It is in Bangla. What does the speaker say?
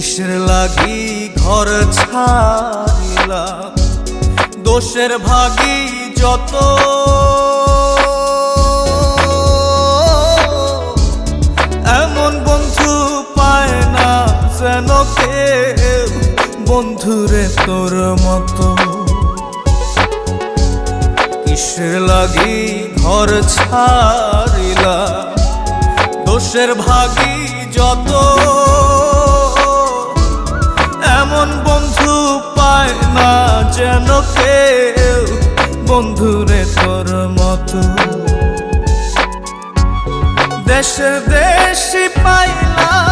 কিসের লাগি ঘর ছাড়িলাম, দোষের ভাগী যত, এমন বন্ধু পায় না যেন কেউ, বন্ধুরে তোর মতো। কিসের লাগি ঘর ছাড়িলাম, দোষের ভাগী যত, এমন বন্ধু পায় না যেন কেউ, বন্ধুরে তোর মতো। দেশে দেশি পাইলাম